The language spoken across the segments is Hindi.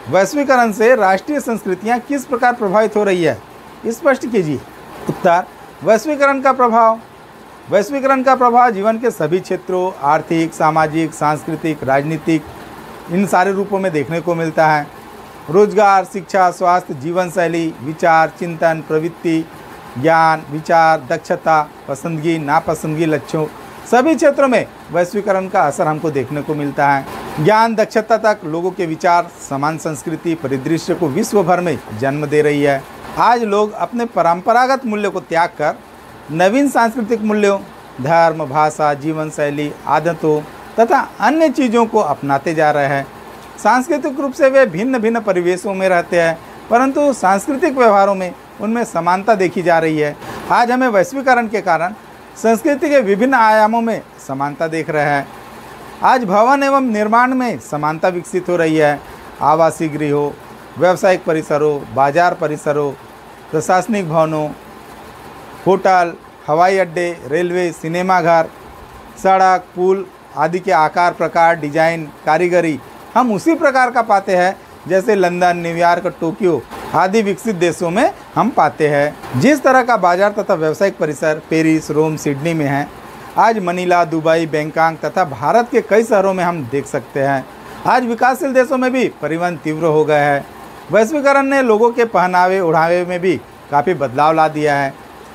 वैश्वीकरण से राष्ट्रीय संस्कृतियाँ किस प्रकार प्रभावित हो रही है, स्पष्ट कीजिए। उत्तर, वैश्वीकरण का प्रभाव जीवन के सभी क्षेत्रों, आर्थिक, सामाजिक, सांस्कृतिक, राजनीतिक, इन सारे रूपों में देखने को मिलता है। रोजगार, शिक्षा, स्वास्थ्य, जीवन शैली, विचार, चिंतन, प्रवृत्ति, ज्ञान, विचार, दक्षता, पसंदगी, नापसंदगी, लक्ष्यों, सभी क्षेत्रों में वैश्वीकरण का असर हमको देखने को मिलता है। ज्ञान, दक्षता तक लोगों के विचार समान संस्कृति परिदृश्य को विश्व भर में जन्म दे रही है। आज लोग अपने परंपरागत मूल्यों को त्याग कर नवीन सांस्कृतिक मूल्यों, धर्म, भाषा, जीवन शैली, आदतों तथा अन्य चीज़ों को अपनाते जा रहे हैं। सांस्कृतिक रूप से वे भिन्न भिन्न परिवेशों में रहते हैं, परंतु सांस्कृतिक व्यवहारों में उनमें समानता देखी जा रही है। आज हमें वैश्वीकरण के कारण संस्कृति के विभिन्न आयामों में समानता देख रहे हैं। आज भवन एवं निर्माण में समानता विकसित हो रही है। आवासीय गृहों, व्यावसायिक परिसरों, बाजार परिसरों, प्रशासनिक भवनों, होटल, हवाई अड्डे, रेलवे, सिनेमाघर, सड़क, पुल आदि के आकार, प्रकार, डिजाइन, कारीगरी हम उसी प्रकार का पाते हैं जैसे लंदन, न्यूयॉर्क, टोक्यो आदि विकसित देशों में हम पाते हैं। जिस तरह का बाजार तथा व्यावसायिक परिसर पेरिस, रोम, सिडनी में है, आज मनीला, दुबई, बैंकॉक तथा भारत के कई शहरों में हम देख सकते हैं। आज विकासशील देशों में भी परिवहन तीव्र हो गया है। वैश्वीकरण ने लोगों के पहनावे ओढ़ावे में भी काफ़ी बदलाव ला दिया है।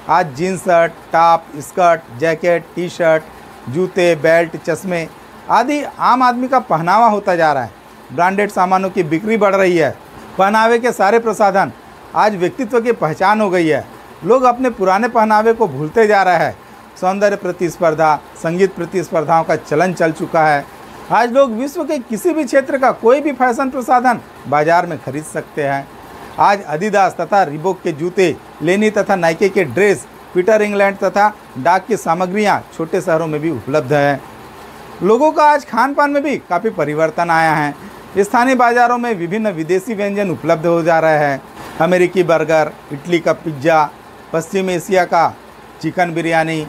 आज jeans shirt, top, skirt, jacket, T shirt, जूते, बेल्ट, चश्मे आदि आम आदमी का पहनावा होता जा रहा है। ब्रांडेड सामानों की बिक्री बढ़ रही है। पहनावे के सारे प्रसाधन आज व्यक्तित्व की पहचान हो गई है। लोग अपने पुराने पहनावे को भूलते जा रहे हैं। सौंदर्य प्रतिस्पर्धा, संगीत प्रतिस्पर्धाओं का चलन चल चुका है। आज लोग विश्व के किसी भी क्षेत्र का कोई भी फैशन प्रसाधन बाजार में खरीद सकते हैं। आज एडिडास तथा रिबॉक के जूते, लेनी तथा नाइके के ड्रेस, पीटर इंग्लैंड तथा डाक की सामग्रियां छोटे शहरों में भी उपलब्ध है। लोगों का आज खान पान में भी काफ़ी परिवर्तन आया है। स्थानीय बाज़ारों में विभिन्न विदेशी व्यंजन उपलब्ध हो जा रहे हैं। अमेरिकी बर्गर, इटली का पिज्ज़ा, पश्चिम एशिया का चिकन बिरयानी,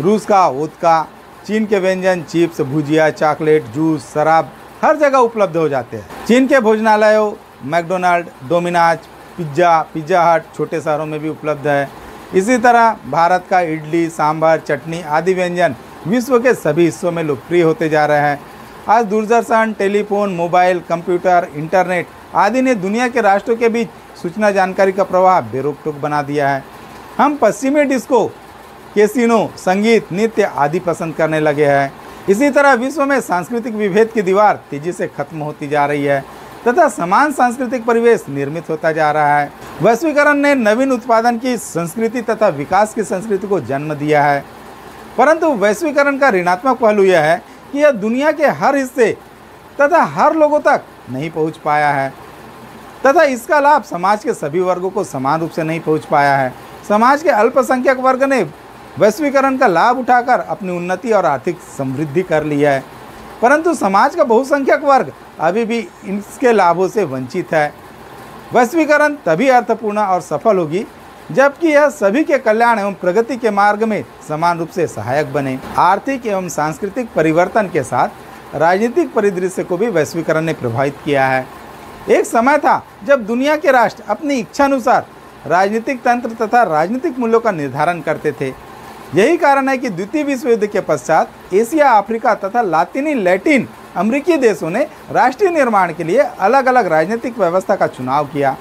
रूस का वोदका, चीन के व्यंजन, चिप्स, भुजिया, चॉकलेट, जूस, शराब हर जगह उपलब्ध हो जाते हैं। चीन के भोजनालयों मैकडोनाल्ड, डोमिनोज, पिज्ज़ा हट छोटे शहरों में भी उपलब्ध है। इसी तरह भारत का इडली, सांभर, चटनी आदि व्यंजन विश्व के सभी हिस्सों में लोकप्रिय होते जा रहे हैं। आज Doordarshan, telephone, mobile, computer, internet आदि ने दुनिया के राष्ट्रों के बीच सूचना जानकारी का प्रवाह बेरोक-टोक बना दिया है। हम पश्चिमी डिस्को, कैसीनो, संगीत, नृत्य आदि पसंद करने लगे हैं। इसी तरह विश्व में सांस्कृतिक विभेद की दीवार तेजी से खत्म होती जा रही है तथा समान सांस्कृतिक परिवेश निर्मित होता जा रहा है। वैश्वीकरण ने नवीन उत्पादन की संस्कृति तथा विकास की संस्कृति को जन्म दिया है, परंतु वैश्वीकरण का ऋणात्मक पहलू यह है कि यह दुनिया के हर हिस्से तथा हर लोगों तक नहीं पहुंच पाया है तथा इसका लाभ समाज के सभी वर्गों को समान रूप से नहीं पहुंच पाया है। समाज के अल्पसंख्यक वर्ग ने वैश्वीकरण का लाभ उठाकर अपनी उन्नति और आर्थिक समृद्धि कर ली है, परंतु समाज का बहुसंख्यक वर्ग अभी भी इसके लाभों से वंचित है। वैश्वीकरण तभी अर्थपूर्ण और सफल होगी जबकि यह सभी के कल्याण एवं प्रगति के मार्ग में समान रूप से सहायक बने। आर्थिक एवं सांस्कृतिक परिवर्तन के साथ राजनीतिक परिदृश्य को भी वैश्वीकरण ने प्रभावित किया है। एक समय था जब दुनिया के राष्ट्र अपनी इच्छानुसार राजनीतिक तंत्र तथा राजनीतिक मूल्यों का निर्धारण करते थे। यही कारण है कि द्वितीय विश्व युद्ध के पश्चात एशिया, अफ्रीका तथा लैटिन अमेरिकी देशों ने राष्ट्रीय निर्माण के लिए अलग अलग राजनीतिक व्यवस्था का चुनाव किया,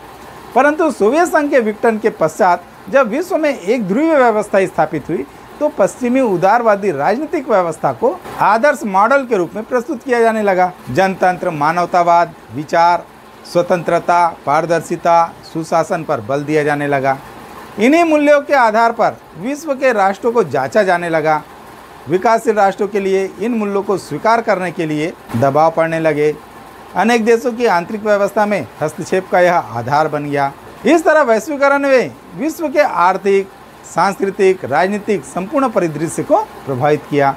परंतु सोवियत संघ के विघटन के पश्चात जब विश्व में एक ध्रुवीय व्यवस्था स्थापित हुई तो पश्चिमी उदारवादी राजनीतिक व्यवस्था को आदर्श मॉडल के रूप में प्रस्तुत किया जाने लगा। जनतंत्र, मानवतावाद, विचार, स्वतंत्रता, पारदर्शिता, सुशासन पर बल दिया जाने लगा। इन्हीं मूल्यों के आधार पर विश्व के राष्ट्रों को जांचा जाने लगा। विकासशील राष्ट्रों के लिए इन मूल्यों को स्वीकार करने के लिए दबाव पड़ने लगे। अनेक देशों की आंतरिक व्यवस्था में हस्तक्षेप का यह आधार बन गया। इस तरह वैश्वीकरण ने विश्व के आर्थिक, सांस्कृतिक, राजनीतिक संपूर्ण परिदृश्य को प्रभावित किया।